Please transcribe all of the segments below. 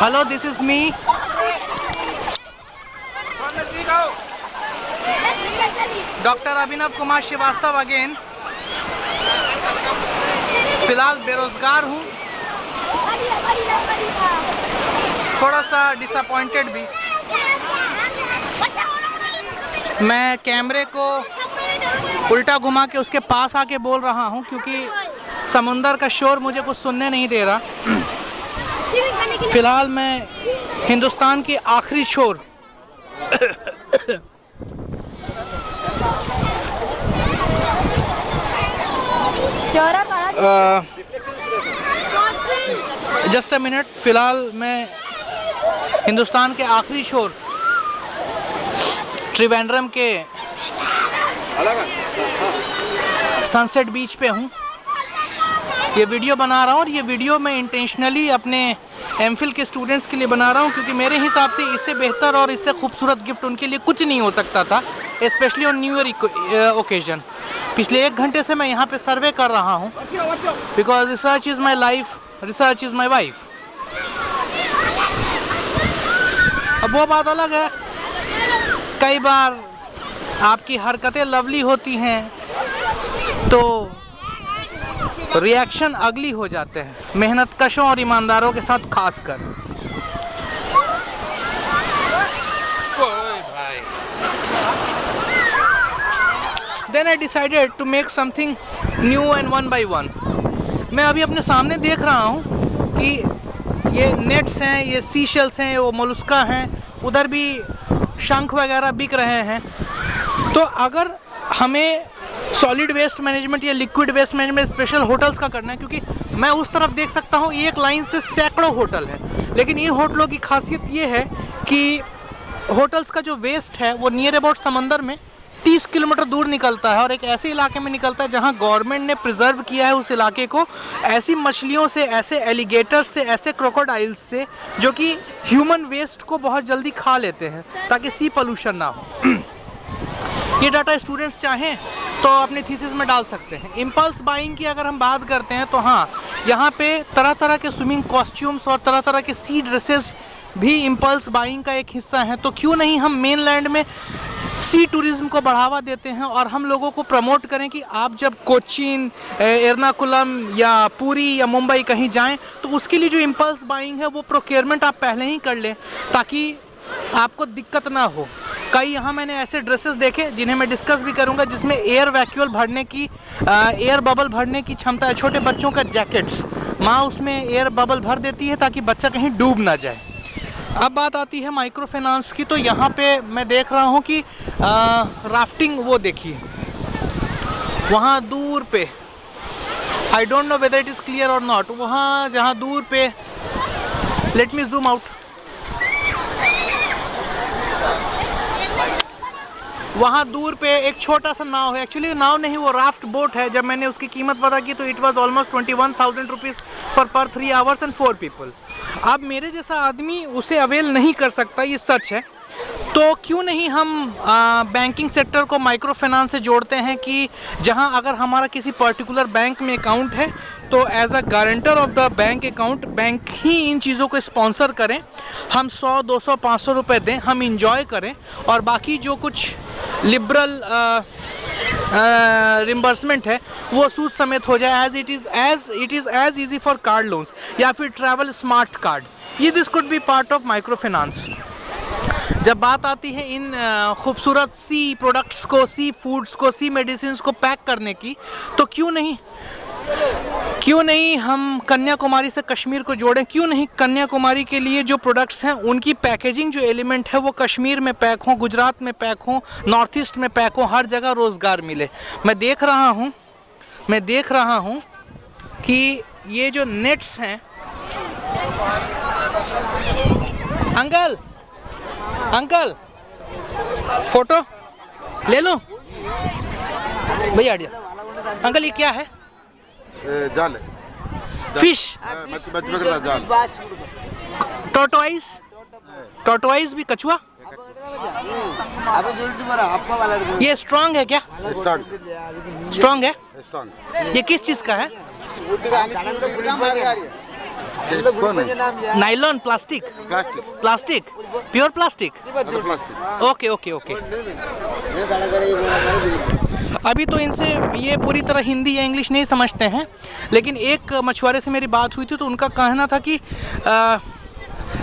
Hello, this is me. Doctor Abhinav Kumar Srivastava again. फिलहाल बेरोजगार हूँ, थोड़ा सा डिसअपॉइंटेड भी। मैं कैमरे को उल्टा घुमा के उसके पास आके बोल रहा हूँ क्योंकि समुंदर का शोर मुझे कुछ सुनने नहीं दे रहा। फिलहाल मैं हिंदुस्तान की आखिरी शोर जस्ट अ मिनट। फिलहाल मैं हिंदुस्तान के आखिरी शोर त्रिवेंद्रम के सनसेट बीच पे हूँ। ये वीडियो बना रहा हूँ और ये वीडियो मैं इंटेंशनली अपने एमफिल के स्टूडेंट्स के लिए बना रहा हूँ क्योंकि मेरे हिसाब से इससे बेहतर और इससे खूबसूरत गिफ्ट उनके लिए कुछ नहीं हो सकता था, specially on new year occasion. पिछले 1 घंटे से मैं यहाँ पे सर्वे कर रहा हूँ because research is my life, research is my wife. अब वो बात अलग है, कई बार आपकी हरकतें लवली होती हैं तो रिएक्शन अगली हो जाते हैं, मेहनतकशों और ईमानदारों के साथ खासकर। Then I decided to make something new and one by one. मैं अभी अपने सामने देख रहा हूँ कि ये नेट्स हैं, ये सी शेल्स हैं, वो मोलस्का हैं, उधर भी शंख वगैरह बिक रहे हैं। तो अगर हमें सॉलिड वेस्ट मैनेजमेंट या liquid waste management special hotels का करना है, क्योंकि मैं उस तरफ देख सकता हूँ एक लाइन से सैकड़ों होटल हैं, लेकिन इन होटलों की खासियत ये है कि होटल्स का जो वेस्ट है वो नियर अबाउट समंदर में 30 किलोमीटर दूर निकलता है और एक ऐसे इलाके में निकलता है जहाँ गवर्नमेंट ने प्रिजर्व किया है उस इलाके को ऐसी मछलियों से, ऐसे एलिगेटर्स से, ऐसे क्रोकोडाइल्स से जो कि ह्यूमन वेस्ट को बहुत जल्दी खा लेते हैं ताकि सी पोल्यूशन ना हो। ये डाटा स्टूडेंट्स चाहें तो अपने थीसिस में डाल सकते हैं। इम्पल्स बाइंग की अगर हम बात करते हैं तो हाँ, यहाँ पे तरह तरह के स्विमिंग कॉस्ट्यूम्स और तरह तरह के सी ड्रेसेस भी इम्पल्स बाइंग का एक हिस्सा हैं। तो क्यों नहीं हम मेनलैंड में सी टूरिज्म को बढ़ावा देते हैं और हम लोगों को प्रमोट करें कि आप जब कोचीन, एर्नाकुलम या पुरी या मुंबई कहीं जाएं तो उसके लिए जो इम्पल्स बाइंग है वो प्रोक्योरमेंट आप पहले ही कर लें ताकि आपको दिक्कत ना हो। कई यहाँ मैंने ऐसे ड्रेसेस देखे जिन्हें मैं डिस्कस भी करूँगा जिसमें एयर वैक्यूल भरने की, एयर बबल भरने की क्षमता है। छोटे बच्चों का जैकेट्स, माँ उसमें एयर बबल भर देती है ताकि बच्चा कहीं डूब ना जाए। अब बात आती है माइक्रो फाइनेंस की, तो यहाँ पे मैं देख रहा हूँ कि राफ्टिंग, वो देखिए वहाँ दूर पे, I don't know whether it is clear और नॉट, वहाँ जहाँ दूर पे, लेट मी जूम आउट, वहाँ दूर पे एक छोटा सा नाव है। एक्चुअली नाव नहीं, वो राफ्ट बोट है। जब मैंने उसकी कीमत पता की तो इट वाज ऑलमोस्ट 21,000 रुपीज़ पर 3 आवर्स एंड 4 पीपल। अब मेरे जैसा आदमी उसे अवेल नहीं कर सकता, ये सच है। तो क्यों नहीं हम बैंकिंग सेक्टर को माइक्रो फाइनेंस से जोड़ते हैं कि जहां अगर हमारा किसी पर्टिकुलर बैंक में अकाउंट है तो as a guarantor of the bank account bank ही इन चीज़ों को स्पॉन्सर करें। हम 100, 200, 500 रुपये दें, हम इंजॉय करें और बाकी जो कुछ लिबरल रिम्बर्समेंट है वो सूद समेत हो जाए, as it is as easy for card loans या फिर ट्रैवल स्मार्ट कार्ड। ये this could be part of micro finance. जब बात आती है इन खूबसूरत सी प्रोडक्ट्स को, सी फूड्स को, सी मेडिसिन को पैक करने की, तो क्यों नहीं हम कन्याकुमारी से कश्मीर को जोड़ें। क्यों नहीं कन्याकुमारी के लिए जो प्रोडक्ट्स हैं उनकी पैकेजिंग जो एलिमेंट है वो कश्मीर में पैक हो, गुजरात में पैक हो, नॉर्थ ईस्ट में पैक हो, हर जगह रोज़गार मिले। मैं देख रहा हूँ कि ये जो नेट्स हैं, अंकल फोटो ले लो भैया, अंकल ये क्या है? जाल है, फिश, जाल, टोटवाइज भी, कछुआ। ये स्ट्रॉन्ग है क्या? स्ट्रॉन्ग है। ये किस चीज़ का है? कौन है? Nylon, plastic, plastic, plastic, pure plastic. मतलब प्लास्टिक। Okay okay okay. अभी तो इनसे ये पूरी तरह हिंदी या इंग्लिश नहीं समझते हैं, लेकिन एक मछुआरे से मेरी बात हुई थी तो उनका कहना था कि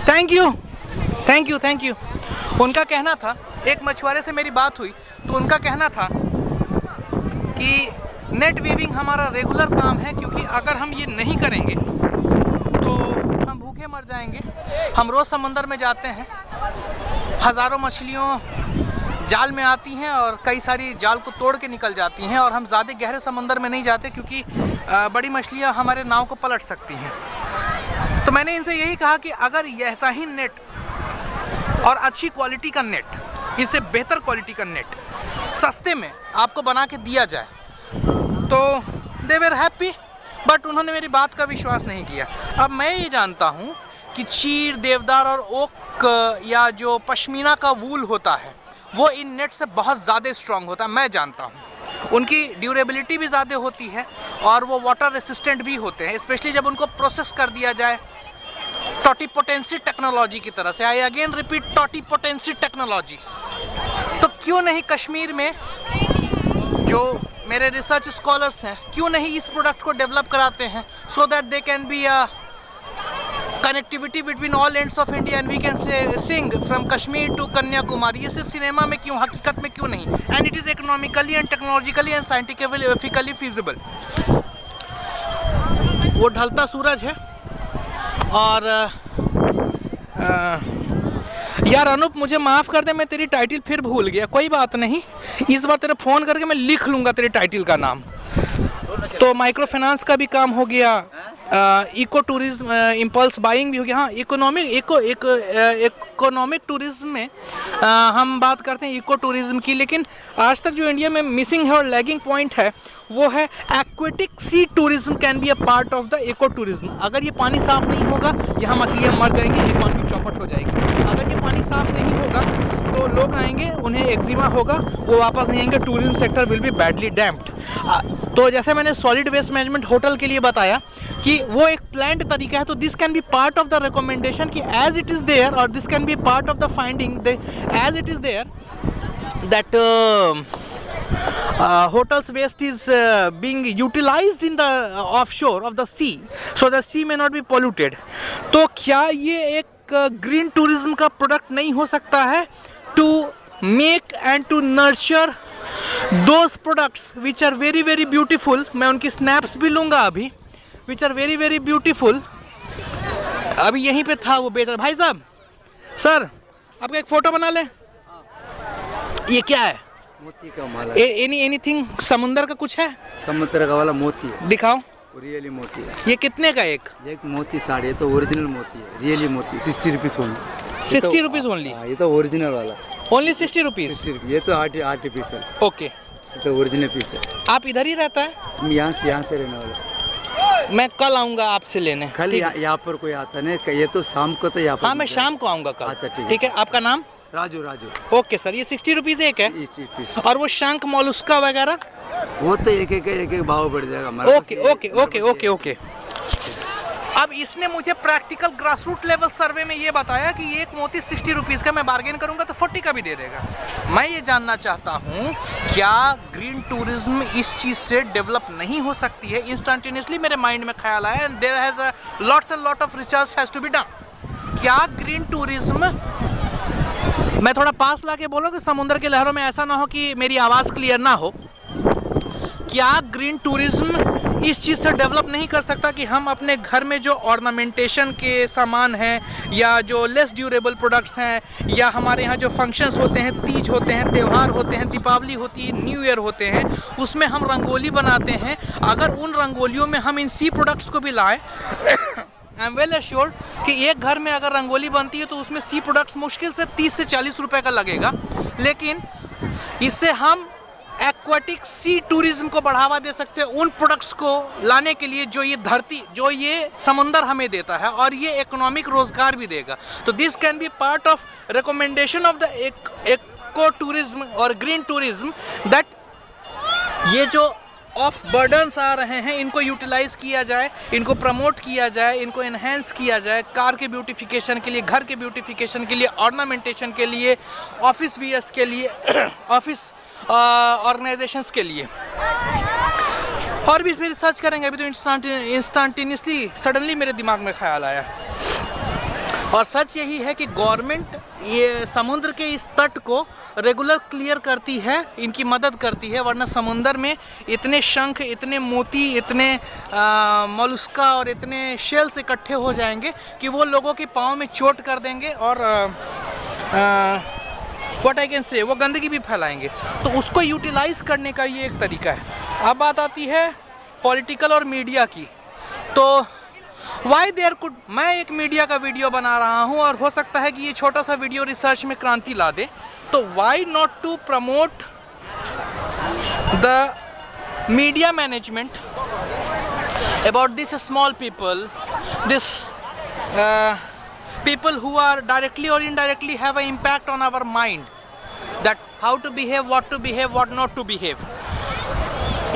thank you thank you thank you. उनका कहना था, एक मछुआरे से मेरी बात हुई तो उनका कहना था कि नेट वीविंग हमारा रेगुलर काम है, क्योंकि अगर हम ये नहीं करेंगे तो हम भूखे मर जाएंगे। हम रोज़ समंदर में जाते हैं, हज़ारों मछलियों जाल में आती हैं और कई सारी जाल को तोड़ के निकल जाती हैं, और हम ज़्यादा गहरे समंदर में नहीं जाते क्योंकि बड़ी मछलियाँ हमारे नाव को पलट सकती हैं। तो मैंने इनसे यही कहा कि अगर ऐसा ही नेट और अच्छी क्वालिटी का नेट, इससे बेहतर क्वालिटी का नेट सस्ते में आपको बना के दिया जाए तो दे वर हैप्पी, बट उन्होंने मेरी बात का विश्वास नहीं किया। अब मैं ये जानता हूँ कि चीर, देवदार और ओक या जो पश्मीना का वूल होता है वो इन नेट से बहुत ज़्यादा स्ट्रॉन्ग होता है, मैं जानता हूँ। उनकी ड्यूरेबिलिटी भी ज़्यादा होती है और वो वाटर रेसिस्टेंट भी होते हैं, स्पेशली जब उनको प्रोसेस कर दिया जाए टॉटीपोटेंसी टेक्नोलॉजी की तरह से। I again repeat, totipotency technology. तो क्यों नहीं कश्मीर में जो मेरे रिसर्च स्कॉलर्स हैं, क्यों नहीं इस प्रोडक्ट को डेवलप कराते हैं, so that they can be a connectivity between all ends of India and we can say sing from Kashmir to Kanyakumari. ये सिर्फ सिनेमा में क्यों, हकीकत में क्यों नहीं? And it is economically and technologically and scientifically feasible. वो ढलता सूरज है और यार अनूप, मुझे माफ़ कर दे, मैं तेरी टाइटल फिर भूल गया। कोई बात नहीं, इस बार तेरे फ़ोन करके मैं लिख लूँगा तेरी टाइटल का नाम। तो माइक्रो फाइनेंस का भी काम हो गया, इको टूरिज्म, इम्पल्स बाइंग भी हो गया। हाँ, इकोनॉमिक टूरिज्म में हम बात करते हैं इको टूरिज्म की, लेकिन आज तक जो इंडिया में मिसिंग है और लैगिंग पॉइंट है वो है aquatic sea tourism can be a part of the eco tourism. अगर ये पानी साफ़ नहीं होगा, यहाँ मछलियाँ मर जाएंगी, इकोनॉमी चौपट हो जाएगी। अगर ये पानी साफ़ नहीं होगा तो लोग आएंगे, उन्हें एक्जिमा होगा, वो वापस नहीं आएंगे, tourism sector will be badly damped. तो जैसे मैंने सॉलिड वेस्ट मैनेजमेंट होटल के लिए बताया कि वो एक प्लान्ड तरीका है, तो this can be part of the recommendation कि एज इट इज़ देयर, और this can be part of the finding as it is there that hotels waste is being utilized in the offshore of the sea, so the sea may not be polluted. तो क्या ये एक green tourism का product नहीं हो सकता है to make and to nurture those products which are very very beautiful? मैं उनकी स्नैप्स भी लूँगा अभी, which are very very beautiful. अभी यहीं पे था वो बेच रहा। भाई साहब, सर आपका एक फ़ोटो बना ले। ये क्या है? मोती का माला। एनीथिंग समुंदर का कुछ है? समुद्र का वाला मोती है। दिखाओ। रियली मोती है। ये कितने का एक मोती साड़ी है? तो ओरिजिनल मोती है, रियली मोती। 60 रुपीज़ ओनली। 60 rupees only? ये तो ओरिजिनल वाला, ओनली 60 रुपीज़। ये तो आर्टिफिशियल। ओके, ये तो ओरिजिनल पीस है। आप इधर ही रहता है? यहाँ से रहने वाला। मैं कल आऊँगा आपसे लेने। कल यहाँ पर कोई आता नहीं, ये तो शाम को तो यहाँ पर। हाँ, मैं शाम को आऊँगा कल। अच्छा, ठीक है। आपका नाम? राजू। ओके सर, ये 60 रुपीज़ एक है। पीस। और वो शंख मोलस्का वगैरह वो तो एक भाव बढ़ जाएगा हमारा। ओके। अब इसने मुझे प्रैक्टिकल ग्रासरूट लेवल सर्वे में ये बताया कि एक मोती 60 रुपीज़ का, मैं बार्गेन करूंगा तो 40 का भी दे देगा। मैं ये जानना चाहता हूँ, क्या ग्रीन टूरिज्म इस चीज़ से डेवलप नहीं हो सकती है? इंस्टेंटेनियसली मेरे माइंड में ख्याल आया, and there has a lots and lot of research has to be done. क्या ग्रीन टूरिज्म, मैं थोड़ा पास लाके बोलो कि समुद्र की लहरों में ऐसा ना हो कि मेरी आवाज़ क्लियर ना हो, क्या ग्रीन टूरिज्म इस चीज़ से डेवलप नहीं कर सकता कि हम अपने घर में जो ऑर्नामेंटेशन के सामान हैं, या जो लेस ड्यूरेबल प्रोडक्ट्स हैं, या हमारे यहाँ जो फंक्शंस होते हैं, तीज होते हैं, त्यौहार होते हैं, दीपावली होती है, न्यू ईयर होते हैं, उसमें हम रंगोली बनाते हैं, अगर उन रंगोलियों में हम इन सी प्रोडक्ट्स को भी लाएँ, आई एम वेल एश्योर्ड कि एक घर में अगर रंगोली बनती है तो उसमें सी प्रोडक्ट्स मुश्किल से 30 से 40 रुपए का लगेगा, लेकिन इससे हम एक्वाटिक सी टूरिज्म को बढ़ावा दे सकते हैं, उन प्रोडक्ट्स को लाने के लिए जो ये धरती, जो ये समुंदर हमें देता है, और ये इकोनॉमिक रोजगार भी देगा। तो this can be part of recommendation of the eco tourism और ग्रीन टूरिज्म, दैट ये जो ऑफ बर्डन्स आ रहे हैं, इनको यूटिलाइज किया जाए, इनको प्रमोट किया जाए, इनको एनहेंस किया जाए कार के ब्यूटिफिकेशन के लिए, घर के ब्यूटिफिकेशन के लिए, ऑर्नामेंटेशन के लिए, ऑफिस वियर्स के लिए, ऑफिस ऑर्गेनाइजेशंस के लिए। और भी इस पर रिसर्च करेंगे। अभी तो इंस्टेंटेनियसली सडनली मेरे दिमाग में ख्याल आया। और सच यही है कि गवर्नमेंट ये समुद्र के इस तट को रेगुलर क्लियर करती है, इनकी मदद करती है, वरना समुंदर में इतने शंख, इतने मोती, इतने मोलस्का और इतने शेल्स इकट्ठे हो जाएंगे कि वो लोगों के पाँव में चोट कर देंगे और व्हाट आई कैन से, वो गंदगी भी फैलाएंगे। तो उसको यूटिलाइज करने का ये एक तरीका है। अब बात आती है पॉलिटिकल और मीडिया की। तो वाई देयर कुड, मैं एक मीडिया का वीडियो बना रहा हूँ और हो सकता है कि ये छोटा सा वीडियो रिसर्च में क्रांति ला दे। तो why not to promote the media management about this small people, this people who are directly or indirectly have an impact on our mind, that how to behave, what not to behave.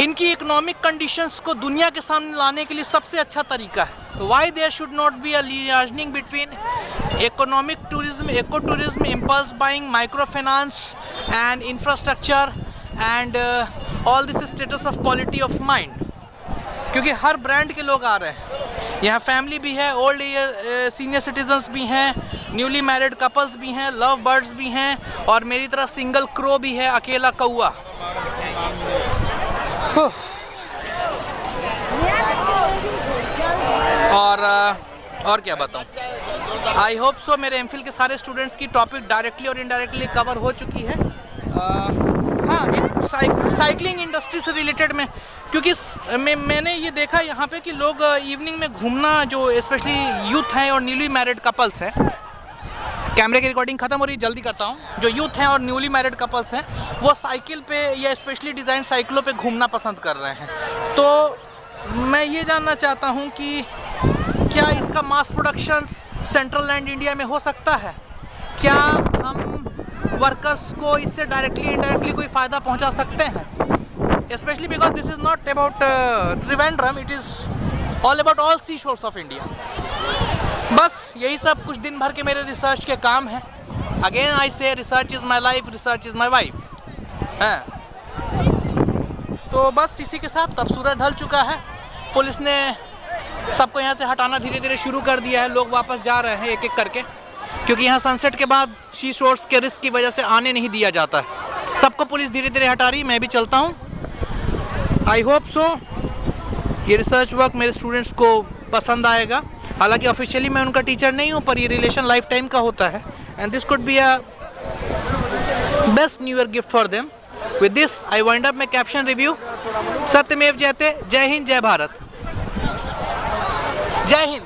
इनकी economic conditions को दुनिया के सामने लाने के लिए सबसे अच्छा तरीका है। Why there should not be a liaisoning between economic tourism, eco tourism, impulse buying, micro finance and infrastructure and all this status of quality of mind. क्योंकि हर ब्रांड के लोग आ रहे हैं, यहाँ फैमिली भी है, ओल्ड एज सीनियर सिटीजन्स भी हैं, न्यूली मैरिड कपल्स भी हैं, लव बर्ड्स भी हैं और मेरी तरह सिंगल क्रो भी है, अकेला कौआ। और क्या बताऊँ। आई होप सो मेरे एमफिल के सारे स्टूडेंट्स की टॉपिक डायरेक्टली और इनडायरेक्टली कवर हो चुकी है। हाँ, साइकिलिंग इंडस्ट्री से रिलेटेड में, क्योंकि मैंने ये देखा यहाँ पे कि लोग इवनिंग में घूमना, जो स्पेशली यूथ हैं और न्यूली मैरिड कपल्स हैं, कैमरे की रिकॉर्डिंग ख़त्म हो रही, जल्दी करता हूँ, जो यूथ हैं और न्यूली मैरिड कपल्स हैं वो साइकिल पे या स्पेशली डिज़ाइन साइकिलों पे घूमना पसंद कर रहे हैं। तो मैं ये जानना चाहता हूँ कि क्या इसका mass production central land India में हो सकता है? क्या हम वर्कर्स को इससे डायरेक्टली इनडायरेक्टली कोई फ़ायदा पहुंचा सकते हैं? Especially because this is not about Trivandrum, it is all about all sea shores of India. बस यही सब कुछ दिन भर के मेरे रिसर्च के काम हैं। Again I say research is my life, research is my wife. हाँ, तो बस इसी के साथ अब सूरज ढल चुका है, पुलिस ने सबको यहाँ से हटाना धीरे धीरे शुरू कर दिया है, लोग वापस जा रहे हैं एक एक करके, क्योंकि यहाँ सनसेट के बाद सी शोर्स के रिस्क की वजह से आने नहीं दिया जाता है। सबको पुलिस धीरे धीरे हटा रही, मैं भी चलता हूँ। आई होप सो ये रिसर्च वर्क मेरे स्टूडेंट्स को पसंद आएगा। हालांकि ऑफिशियली मैं उनका टीचर नहीं हूँ, पर ये रिलेशन लाइफ टाइम का होता है and this could be a best new year gift for them. With this I wind up my caption review. सत्यमेव जयते। जय हिंद, जय भारत, जय हिंद।